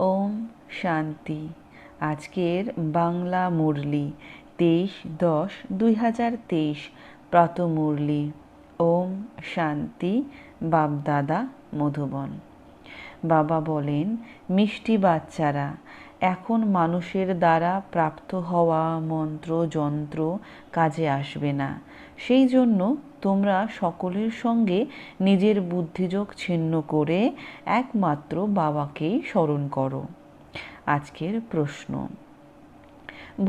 ওম শান্তি। আজকের বাংলা মুরলি 23-10-2023 প্রাত মুরলি। ওম শান্তি। বাপদাদা মধুবন। বাবা বলেন, মিষ্টি বাচ্চারা, এখন মানুষের দ্বারা প্রাপ্ত হওয়া মন্ত্র যন্ত্র কাজে আসবে না। সেই জন্য তোমরা সকলের সঙ্গে নিজের বুদ্ধিযোগ ছিন্ন করে একমাত্র বাবাকেই স্মরণ করো। আজকের প্রশ্ন: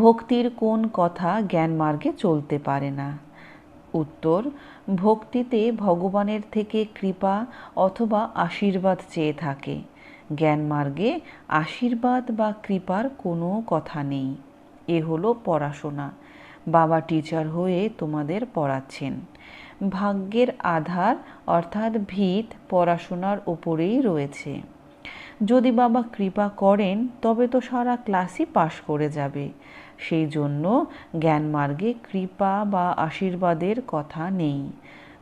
ভক্তির কোন কথা জ্ঞান মার্গে চলতে পারে না? উত্তর: ভক্তিতে ভগবানের থেকে কৃপা অথবা আশীর্বাদ চেয়ে থাকে। জ্ঞান মার্গে আশীর্বাদ বা কৃপার কোনো কথা নেই। এ হলো পড়াশোনা। বাবা টিচার হয়ে তোমাদের পড়াচ্ছেন। ভাগ্যের আধার অর্থাৎ ভিত পড়াশোনার উপরেই রয়েছে। যদি বাবা কৃপা করেন তবে তো সারা ক্লাসই পাশ করে যাবে। সেই জন্য জ্ঞান মার্গে কৃপা বা আশীর্বাদের কথা নেই।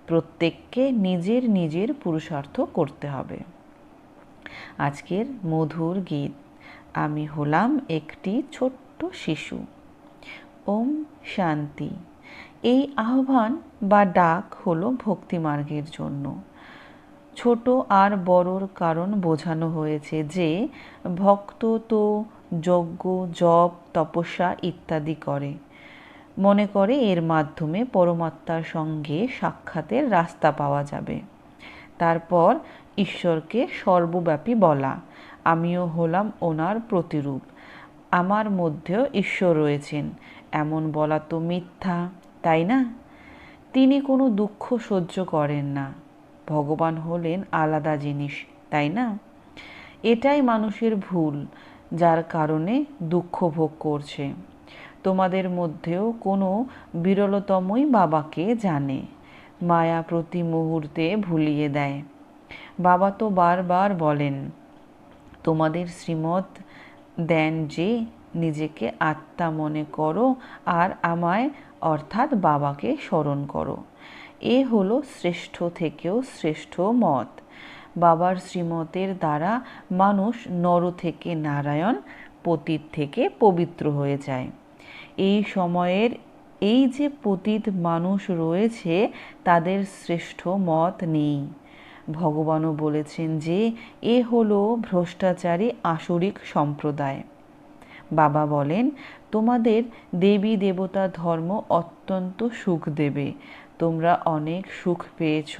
প্রত্যেককে নিজের নিজের পুরুষার্থ করতে হবে। আজকের মধুর গীত: আমি হলাম একটি ছোট্ট শিশু। ওম শান্তি। এই আহ্বান বা ডাক হলো ভক্তি মার্গের জন্য। ছোট আর বড়র কারণ বোঝানো হয়েছে যে ভক্ত তো যজ্ঞ জপ তপস্যা ইত্যাদি করে, মনে করে এর মাধ্যমে পরমাত্মার সঙ্গে সাক্ষাতের রাস্তা পাওয়া যাবে। তারপর ঈশ্বরকে সর্বব্যাপী বলা, আমিও হলাম ওনার প্রতিরূপ, আমার মধ্যেও ঈশ্বর রয়েছেন, এমন বলা তো মিথ্যা, তাই না? তিনি কোনো দুঃখ সহ্য করেন না। ভগবান হলেন আলাদা জিনিস, তাই না? এটাই মানুষের ভুল, যার কারণে দুঃখ ভোগ করছে। তোমাদের মধ্যেও কোনো বিরলতমই বাবাকে জানে। মায়া প্রতি মুহূর্তে ভুলিয়ে দেয়। বাবা তো বারবার বলেন, তোমাদের শ্রীমত দেন যে নিজেকে আত্মা মনে করো আর আমায় অর্থাৎ বাবাকে স্মরণ করো। এ হলো শ্রেষ্ঠ থেকেও শ্রেষ্ঠ মত। বাবার শ্রীমতের দ্বারা মানুষ নর থেকে নারায়ণ, পতিত থেকে পবিত্র হয়ে যায়। এই সময়ের এই যে পতিত মানুষ রয়েছে তাদের শ্রেষ্ঠ মত নেই। ভগবানও বলেছেন যে এ হলো ভ্রষ্টাচারী আসরিক সম্প্রদায়। বাবা বলেন, তোমাদের দেবী দেবতা ধর্ম অত্যন্ত সুখ দেবে, তোমরা অনেক সুখ পেয়েছ।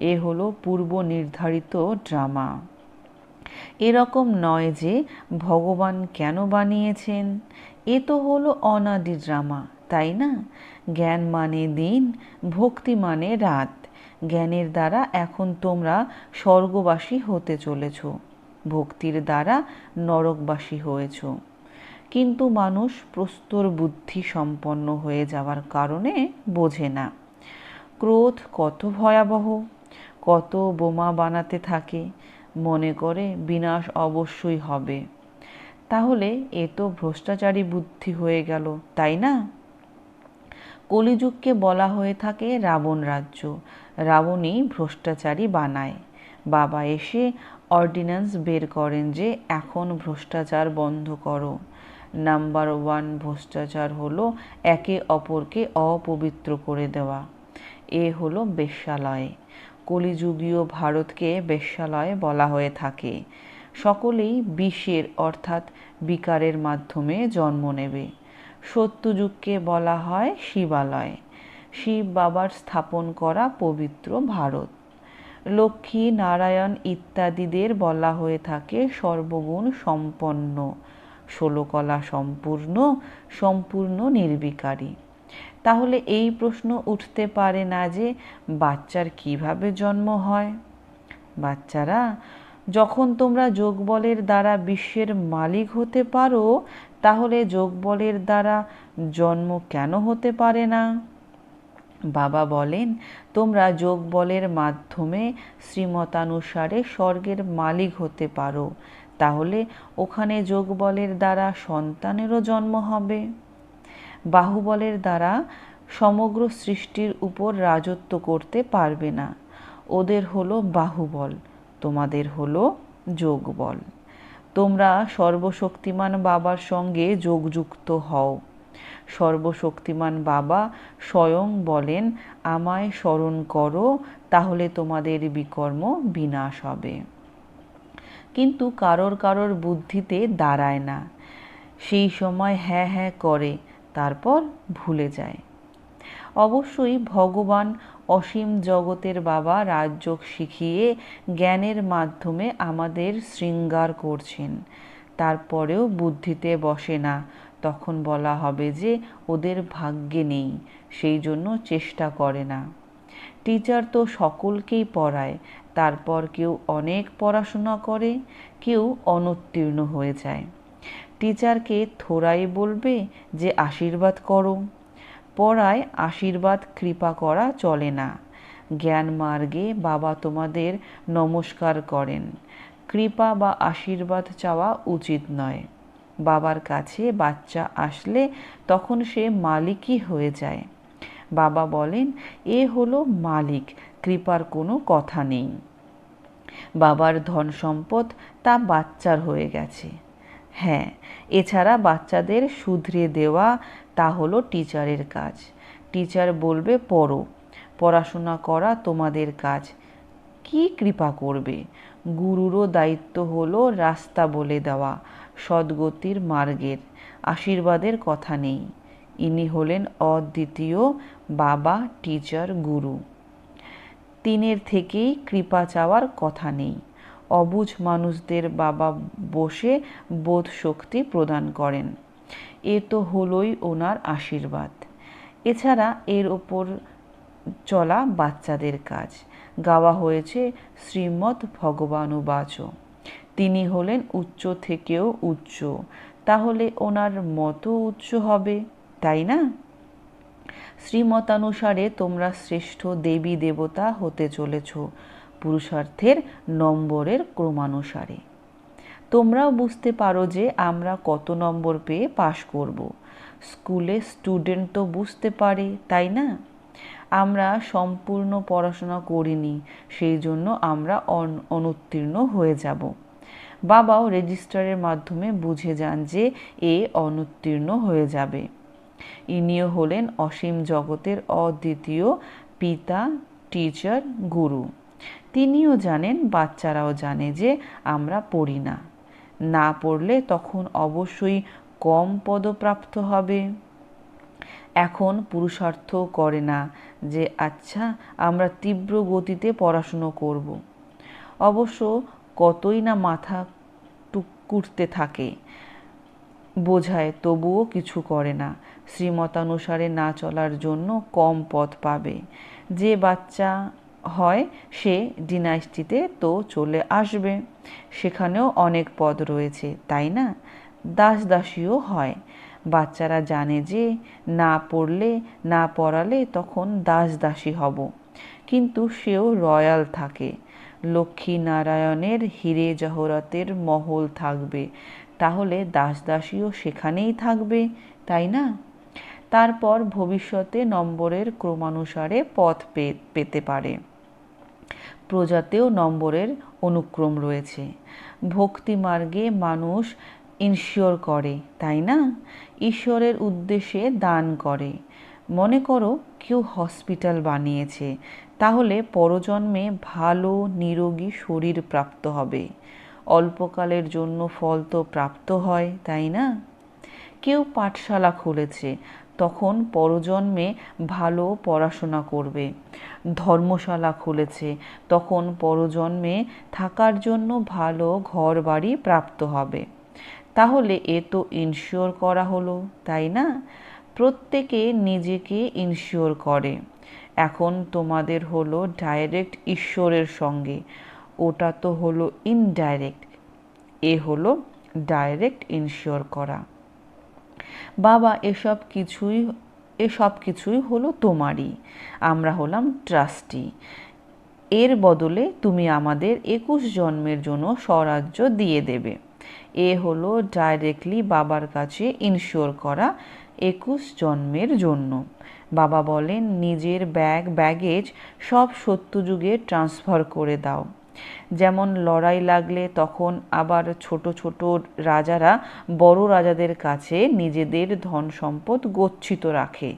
এ হলো পূর্ব নির্ধারিত ড্রামা। এরকম নয় যে ভগবান কেন বানিয়েছেন, এ তো হলো অনাদি ড্রামা, তাই না? জ্ঞান মানে দিন, ভক্তি মানে রাত। জ্ঞানের দ্বারা এখন তোমরা স্বর্গবাসী হতে চলেছ, ভক্তির দ্বারা নরকবাসী হয়েছ। কিন্তু মানুষ প্রস্তর বুদ্ধি সম্পন্ন হয়ে যাওয়ার কারণে বোঝে না। ক্রোধ কত ভয়াবহ, কত বোমা বানাতে থাকে, মনে করে বিনাশ অবশ্যই হবে। তাহলে এ তো ভ্রষ্টাচারী বুদ্ধি হয়ে গেল, তাই না? কলিযুগকে বলা হয়ে থাকে রাবণ রাজ্য। রাবণই ভ্রষ্টাচারী বানায়। বাবা এসে অর্ডিন্যান্স বের করেন যে এখন ভ্রষ্টাচার বন্ধ করো। নাম্বার 1 ভ্রষ্টাচার হলো একে অপরকে অপবিত্র করে দেওয়া। এ হলো বেশ্যালয়। কলিযুগীয় ভারতকে বেশ্যালয় বলা হয়ে থাকে। সকলেই বিষের অর্থাৎ বিকারের মাধ্যমে জন্ম নেবে। সত্যযুগকে বলা হয় শিবালয়, শিব বাবার স্থাপন করা পবিত্র ভারত। লক্ষ্মী নারায়ণ ইত্যাদিদের বলা হয়ে থাকে সর্বগুণ সম্পন্ন, 16 কলা সম্পূর্ণ, সম্পূর্ণ নির্বিকারী। তাহলে এই প্রশ্ন উঠতে পারে না যে বাচ্চার কিভাবে জন্ম হয়? বাচ্চারা, যখন তোমরা যোগবলের দ্বারা বিশ্বের মালিক হতে পারো, তাহলে যোগবলের দ্বারা জন্ম কেন হতে পারে না? বাবা বলেন, তোমরা যোগবলের মাধ্যমে শ্রীমতানুসারে স্বর্গের মালিক হতে পারো, তাহলে ওখানে যোগবলের দ্বারা সন্তানেরও জন্ম হবে। বাহুবলের দ্বারা সমগ্র সৃষ্টির উপর রাজত্ব করতে পারবে না। ওদের হলো বাহুবল, তোমাদের হলো যোগবল। তোমরা সর্বশক্তিমান বাবার সঙ্গে যোগযুক্ত হও। সর্বশক্তিমান বাবা স্বয়ং বলেন, আমায় স্মরণ করো, তাহলে তোমাদের বিকর্ম বিনাশ হবে। কিন্তু কারোর কারোর বুদ্ধিতে দাঁড়ায় না। সেই সময় হ্যাঁ হ্যাঁ করে, তারপর ভুলে যায়। অবশ্যই ভগবান অসীম জগতের বাবা রাজযোগ শিখিয়ে জ্ঞানের মাধ্যমে আমাদের শৃঙ্গার করছেন। তারপরেও বুদ্ধিতে বসে না, তখন বলা হবে যে ওদের ভাগ্যে নেই, সেই জন্য চেষ্টা করে না। টিচার তো সকলকেই পড়ায়, তারপর কেউ অনেক পড়াশোনা করে, কেউ অনুত্তীর্ণ হয়ে যায়। টিচারকে থোড়াই বলবে যে আশীর্বাদ করো। পড়ায় আশীর্বাদ কৃপা করা চলে না। জ্ঞান মার্গে বাবা তোমাদের নমস্কার করেন। কৃপা বা আশীর্বাদ চাওয়া উচিত নয়। বাবার কাছে বাচ্চা আসলে তখন সে মালিকই হয়ে যায়। বাবা বলেন, এ হলো মালিক, কৃপার কোনো কথা নেই। বাবার ধন সম্পদ তা বাচ্চার হয়ে গেছে। হ্যাঁ, এছাড়া বাচ্চাদের শুধরে দেওয়া, তা হলো টিচারের কাজ। টিচার বলবে পড়ো, পড়াশোনা করা তোমাদের কাজ। কি কৃপা করবে? গুরুরও দায়িত্ব হলো রাস্তা বলে দেওয়া, সদ্গতির মার্গের। আশীর্বাদের কথা নেই। ইনি হলেন অদ্বিতীয় বাবা, টিচার, গুরু। তিনের থেকেই কৃপা চাওয়ার কথা নেই। অবুঝ মানুষদের বাবা বসে বোধ শক্তি প্রদান করেন। এ তো হলোই ওনার আশীর্বাদ। এছাড়া এর ওপর চলা বাচ্চাদের কাজ। গাওয়া হয়েছে শ্রীমদ্ ভগবানুবাচ। তিনি হলেন উচ্চ থেকেও উচ্চ, তাহলে ওনার মতো উচ্চ হবে, তাই না? শ্রীমতানুসারে তোমরা শ্রেষ্ঠ দেবী দেবতা হতে চলেছ, পুরুষার্থের নম্বরের ক্রমানুসারে। তোমরাও বুঝতে পারো যে আমরা কত নম্বর পেয়ে পাশ করব। স্কুলে স্টুডেন্ট তো বুঝতে পারে, তাই না? আমরা সম্পূর্ণ পড়াশোনা করিনি, সেই জন্য আমরা অনুত্তীর্ণ হয়ে যাব। বাবাও রেজিস্টারের মাধ্যমে বুঝে যান যে এ অনুত্তীর্ণ হয়ে যাবে। ইনিও হলেন অসীম জগতের অদ্বিতীয় পিতা, টিচার, গুরু। তিনিও জানেন, বাচ্চারাও জানে যে আমরা পড়ি না। না পড়লে তখন অবশ্যই কম পদপ্রাপ্ত হবে। এখন পুরুষার্থ করে না যে আচ্ছা আমরা তীব্র গতিতে পড়াশুনো করব। অবশ্য কতই না মাথা কুটতে থাকে, বোঝায়, তবুও কিছু করে না। শ্রীমতানুসারে না চলার জন্য কম পদ পাবে। যে বাচ্চা হয় সে ডিনাইস্টিতে তো চলে আসবে, সেখানেও অনেক পদ রয়েছে, তাই না? দাস দাসীও হয়। বাচ্চারা জানে যে না পড়লে, না পড়ালে তখন দাস দাসী হব, কিন্তু সেও রয়্যাল থাকে। লক্ষ্মী নারায়ণের হীরে জহরতের মহল থাকবে, তাহলে দাস দাসীও সেখানেই থাকবে, তাই না? তারপর ভবিষ্যতে নম্বরের ক্রমানুসারে পথ পেতে পারে। প্রজাতেও নম্বরের অনুক্রম রয়েছে। ভক্তি মার্গে মানুষ ইনশিওর করে, তাই না? ঈশ্বরের উদ্দেশ্যে দান করে। মনে করো কেউ হসপিটাল বানিয়েছে, তাহলে পরজন্মে ভালো নিরোগী শরীর প্রাপ্ত হবে। অল্পকালের জন্য ফল তো প্রাপ্ত হয়, তাই না? কেউ পাঠশালা খুলেছে, তখন পরজন্মে ভালো পড়াশোনা করবে। ধর্মশালা খুলেছে, তখন পরজন্মে থাকার জন্য ভালো ঘর বাড়ি প্রাপ্ত হবে। তাহলে এ তো ইনশিওর করা হলো, তাই না? প্রত্যেকে নিজেকে ইনশিওর করে। এখন তোমাদের হলো ডাইরেক্ট ঈশ্বরের সঙ্গে, ওটা তো হলো ইনডাইরেক্ট। এ হলো ডাইরেক্ট ইনশিওর করা। বাবা এসব কিছুই হলো তোমারই, আমরা হলাম ট্রাস্টি। এর বদলে তুমি আমাদের 21 জন্মের জন্য স্বরাজ্য দিয়ে দেবে। এ হলো ডাইরেক্টলি বাবার কাছে ইনশিওর করা 21 জন্মের জন্য। বাবা বলেন নিজের ব্যাগেজ সব সত্যযুগে ট্রান্সফার করে দাও। যেমন লড়াই লাগলে তখন আবার ছোট ছোট রাজারা বড় রাজাদের কাছে নিজেদের ধন সম্পদ গচ্ছিত রাখে।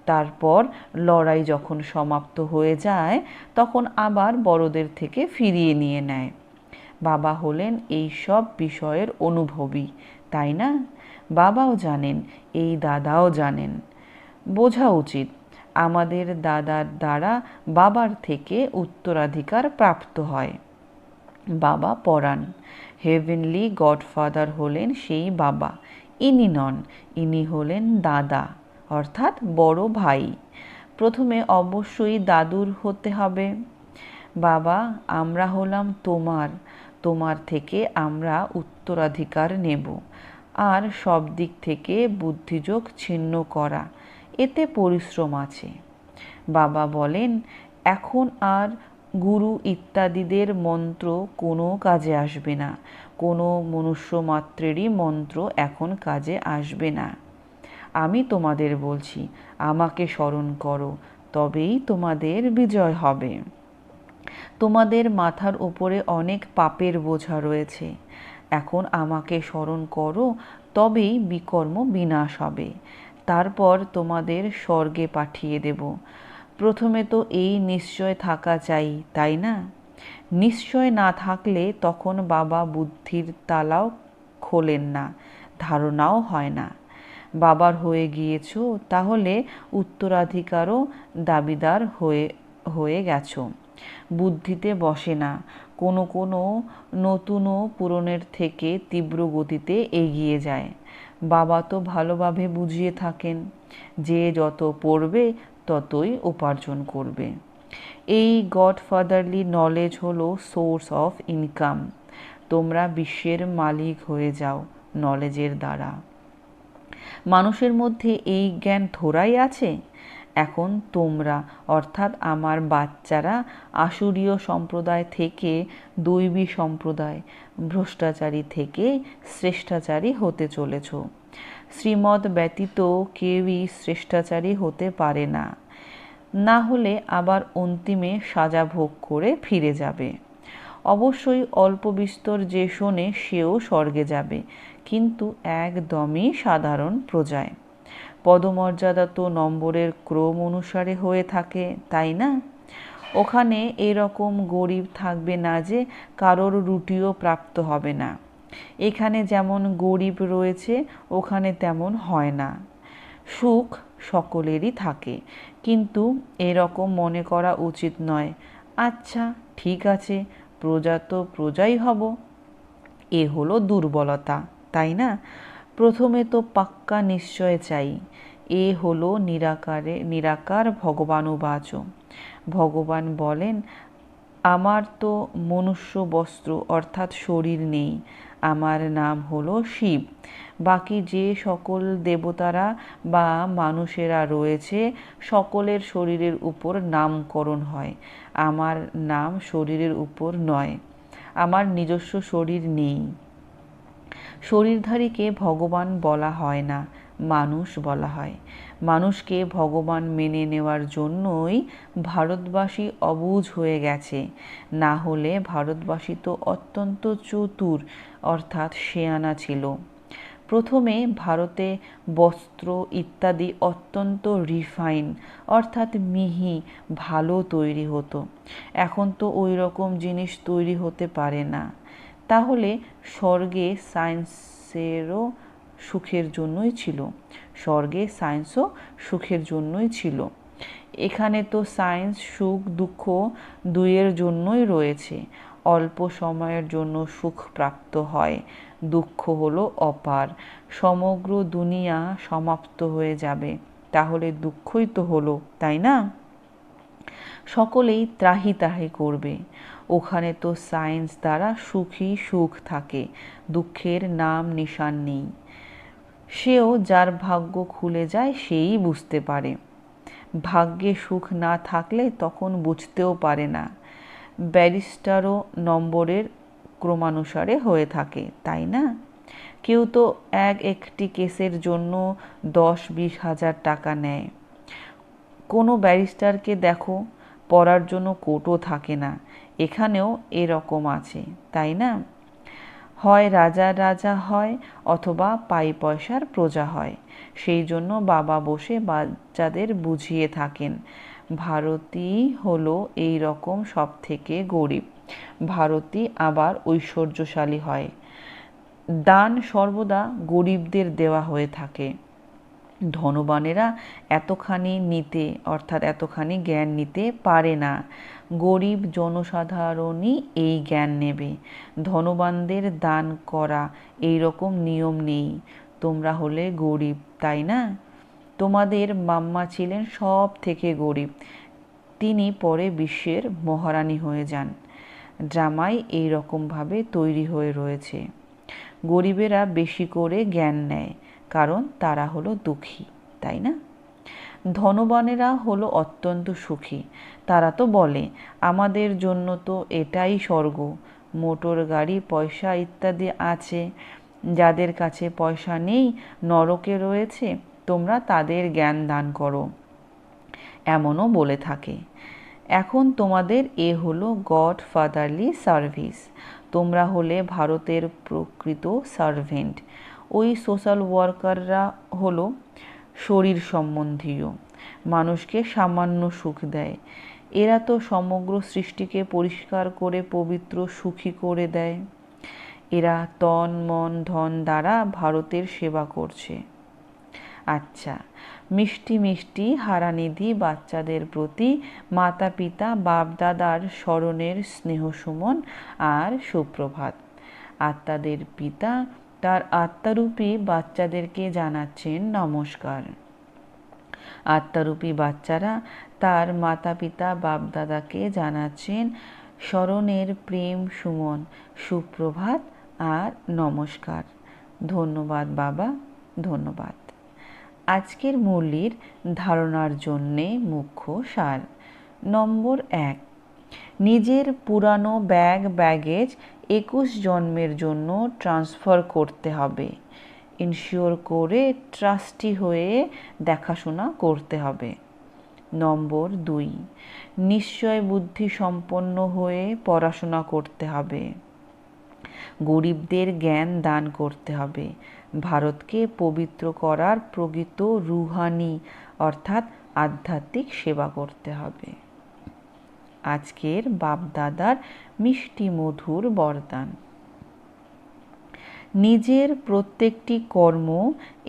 তারপর লড়াই যখন সমাপ্ত হয়ে যায় তখন আবার বড়দের থেকে ফিরিয়ে নিয়ে নেয়। বাবা হলেন এই সব বিষয়ের অনুভবী, তাই না? বাবাও জানেন, এই দাদাও জানেন। বোঝা উচিত আমাদের দাদার দ্বারা বাবার থেকে উত্তরাধিকার প্রাপ্ত হয়। বাবা পড়ান। হেভেনলি গডফাদার হলেন সেই বাবা। ইনি নন, ইনি হলেন দাদা, অর্থাৎ বড় ভাই। প্রথমে অবশ্যই দাদুর হতে হবে। বাবা, আমরা হলাম তোমার, তোমার থেকে আমরা উত্তরাধিকার নেব। আর সব দিক থেকে বুদ্ধিযোগ ছিন্ন করা, এতে পরিশ্রম আছে। বাবা বলেন, এখন আর গুরু ইত্যাদিদের মন্ত্র কোনো কাজে আসবে না। কোনো মনুষ্য মাত্রেরই মন্ত্র এখন কাজে আসবে না। আমি তোমাদের বলছি, আমাকে স্মরণ করো, তবেই তোমাদের বিজয় হবে। তোমাদের মাথার উপরে অনেক পাপের বোঝা রয়েছে। এখন আমাকে স্মরণ করো, তবেই বিকর্ম বিনাশ হবে। তারপর তোমাদের স্বর্গে পাঠিয়ে দেব। প্রথমে তো এই নিশ্চয় থাকা চাই, তাই না? নিশ্চয় না থাকলে তখন বাবা বুদ্ধির তালাও খোলেন না, ধারণাও হয় না। বাবার হয়ে গিয়েছ, তাহলে উত্তরাধিকারও দাবিদার হয়ে গেছো। বুদ্ধিতে বসে না, কোনো কোনো নতুনও পূরণের থেকে তীব্র গতিতে এগিয়ে যায়। বাবা তো ভালোভাবে বুঝিয়ে থাকেন, যে যত পড়বে ততই উপার্জন করবে। এই গডফাদারলি নলেজ হলো সোর্স অফ ইনকাম। তোমরা বিশ্বের মালিক হয়ে যাও নলেজের দ্বারা। মানুষের মধ্যে এই জ্ঞান থোড়াই আছে। এখন তোমরা, অর্থাৎ আমার বাচ্চারা, আসুরীয় সম্প্রদায় থেকে দৈবী সম্প্রদায়, ভ্রষ্টাচারী থেকে শ্রেষ্ঠাচারী হতে চলেছ। শ্রীমদ ব্যতীত কেউই শ্রেষ্ঠাচারী হতে পারে না, না হলে আবার অন্তিমে সাজা ভোগ করে ফিরে যাবে। অবশ্যই অল্প বিস্তর যে শোনে সেও স্বর্গে যাবে, কিন্তু একদমই সাধারণ প্রজায়। পদমর্যাদা তো নম্বরের ক্রম অনুসারে হয়ে থাকে, তাই না? ওখানে এরকম গরিব থাকবে না যে কারোর রুটিও প্রাপ্ত হবে না। এখানে যেমন গরিব রয়েছে ওখানে তেমন হয় না। সুখ সকলেরই থাকে, কিন্তু এরকম মনে করা উচিত নয়, আচ্ছা ঠিক আছে, প্রজা তো প্রজাই হব। এ হলো দুর্বলতা, তাই না? প্রথমে তো পাক্কা নিশ্চয় চাই। এ হলো নিরাকার ভগবানুবাচ। ভগবান বলেন, আমার তো মনুষ্য বস্ত্র অর্থাৎ শরীর নেই। আমার নাম হলো শিব। বাকি যে সকল দেবতারা বা মানুষেরা রয়েছে সকলের শরীরের উপর নামকরণ হয়। আমার নাম শরীরের উপর নয়। আমার নিজস্ব শরীর নেই। শরীরধারীকে ভগবান বলা হয় না, মানুষ বলা হয়। মানুষকে ভগবান মেনে নেওয়ার জন্যই ভারতবাসী অবুঝ হয়ে গেছে। না হলে ভারতবাসী তো অত্যন্ত চতুর অর্থাৎ শেয়ানা ছিল। প্রথমে ভারতে বস্ত্র ইত্যাদি অত্যন্ত রিফাইন অর্থাৎ মিহি ভালো তৈরি হতো। এখন তো ওই রকম জিনিস তৈরি হতে পারে না। তাহলে স্বর্গে সায়েন্সেরও সুখের জন্যই ছিল। স্বর্গে সায়েন্সও সুখের জন্যই ছিল। এখানে তো সায়েন্স সুখ দুঃখ দুইয়ের জন্যই রয়েছে। অল্প সময়ের জন্য সুখ প্রাপ্ত হয়, দুঃখ হলো অপার। সমগ্র দুনিয়া সমাপ্ত হয়ে যাবে, তাহলে দুঃখই তো হলো, তাই না? সকলেই ত্রাহি ত্রাহি করবে। ওখানে তো সায়েন্স দ্বারা সুখী সুখ থাকে, দুঃখের নাম নিশান নেই। সেও যার ভাগ্য খুলে যায় সেই বুঝতে পারে। ভাগ্যে সুখ না থাকলে তখন বুঝতেও পারে না। ব্যারিস্টারও নম্বরের ক্রমানুসারে হয়ে থাকে, তাই না? কেউ তো একটি কেসের জন্য 10-20 হাজার টাকা নেয়। কোনো ব্যারিস্টারকে দেখো, পরার জন্য কোটও থাকে না। এখানেও এরকম আছে, তাই না? হয় রাজার রাজা হয় অথবা পাই পয়সার প্রজা হয়। সেই জন্য বাবা বসে বাচ্চাদের বুঝিয়ে থাকেন, ভারতই হলো এই রকম সব থেকে গরিব, ভারতই আবার ঐশ্বর্যশালী হয়। দান সর্বদা গরিবদের দেওয়া হয়ে থাকে। ধনবানেরা এতখানি নিতে অর্থাৎ এতখানি জ্ঞান নিতে পারে না। গরিব জনসাধারণই এই জ্ঞান নেবে। ধনবানদের দান করা এই রকম নিয়ম নেই। তোমরা হলে গরিব, তাই না? তোমাদের মাম্মা ছিলেন সব থেকে গরিব, তিনি পরে বিশ্বের মহারানী হয়ে যান। ড্রামাই এই রকমভাবে তৈরি হয়ে রয়েছে। গরিবেরা বেশি করে জ্ঞান নেয় কারণ তারা হলো দুঃখী, তাই না? ধনবানেরা হলো অত্যন্ত সুখী। তারা তো বলে, আমাদের জন্য তো এটাই স্বর্গ, মোটর গাড়ি পয়সা ইত্যাদি আছে। যাদের কাছে পয়সা নেই, নরকে রয়েছে, তোমরা তাদের জ্ঞান দান করো, এমনও বলে থাকে। এখন তোমাদের এ হলো গড ফাদারলি সার্ভিস। তোমরা হলে ভারতের প্রকৃত সার্ভেন্ট। ওই সোশ্যাল ওয়ার্কাররা হলো শরীর সম্বন্ধীয়, মানুষকে সামান্য সুখ দেয়। এরা তো সমগ্র সৃষ্টিকে পরিষ্কার করে পবিত্র সুখী করে দেয়। এরা তন মন ধন দ্বারা ভারতের সেবা করছে। আচ্ছা, মিষ্টি মিষ্টি হারানিধি বাচ্চাদের প্রতি মাতা পিতা বাপ দাদার স্মরণের স্নেহ সুমন আর সুপ্রভাত। আত্মাদের পিতা তার আত্মারূপী বাচ্চাদেরকে জানাচ্ছেন নমস্কার। আত্মারূপী বাচ্চারা তার মাতা পিতা বাপ দাদাকে জানাচ্ছেন স্মরণের প্রেম সুমন, সুপ্রভাত আর নমস্কার। ধন্যবাদ বাবা, ধন্যবাদ। আজকের মুরলির ধারণার জন্যে মুখ্য সার। নম্বর 1, নিজের পুরানো ব্যাগেজ 21 জন্মের জন্য ট্রান্সফার করতে হবে। ইনশিওর করে ট্রাস্টি হয়ে দেখাশোনা করতে হবে। নম্বর 2, নিশ্চয় বুদ্ধি সম্পন্ন হয়ে পড়াশোনা করতে হবে। গরিবদের জ্ঞান দান করতে হবে। ভারতকে পবিত্র করার প্রকৃত রুহানি অর্থাৎ আধ্যাত্মিক সেবা করতে হবে। আজকের বাপদাদার মিষ্টি মধুর বরদান। নিজের প্রত্যেকটি কর্ম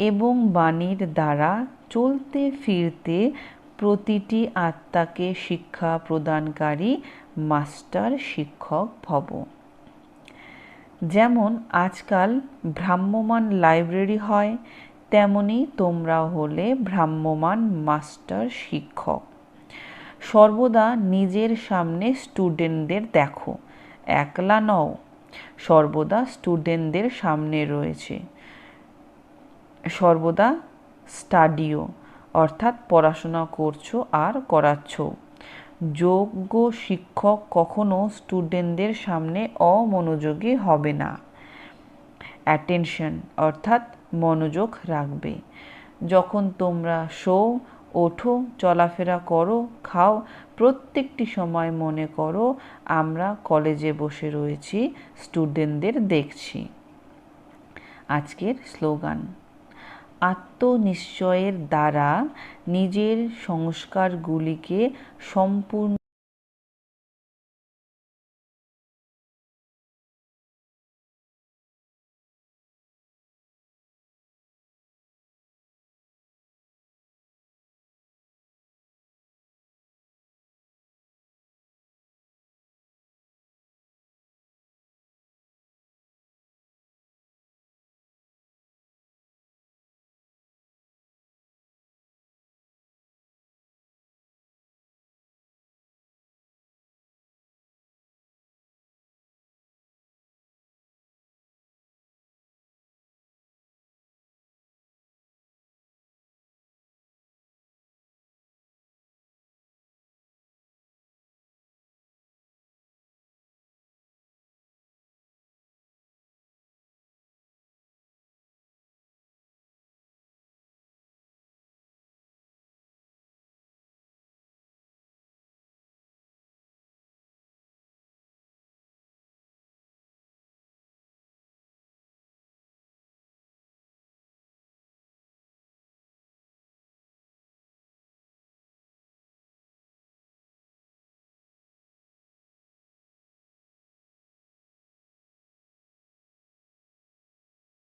এবং বাণীর দ্বারা চলতে ফিরতে প্রতিটি আত্মাকে শিক্ষা প্রদানকারী মাস্টার শিক্ষক ভব। যেমন আজকাল ভ্রাম্যমাণ লাইব্রেরি হয়, তেমনি তোমরা হলে ভ্রাম্যমাণ মাস্টার শিক্ষক। সর্বদা নিজের সামনে স্টুডেন্টদের দেখো, একলা নও, সর্বদা স্টুডেন্টদের সামনে রয়েছে। সর্বদা স্টাডিও অর্থাৎ পড়াশোনা করছো আর করাচ্ছ। যোগ্য শিক্ষক কখনো স্টুডেন্টদের সামনে অমনোযোগী হবে না। অ্যাটেনশন অর্থাৎ মনোযোগ রাখবে। যখন তোমরা ওঠো, চলাফেরা করো, খাও, প্রত্যেকটি সময় মনে করো আমরা কলেজে বসে রয়েছি, স্টুডেন্টদের দেখছি। আজকের স্লোগান, আত্মনিশ্চয়ের দ্বারা নিজের সংস্কারগুলিকে সম্পূর্ণ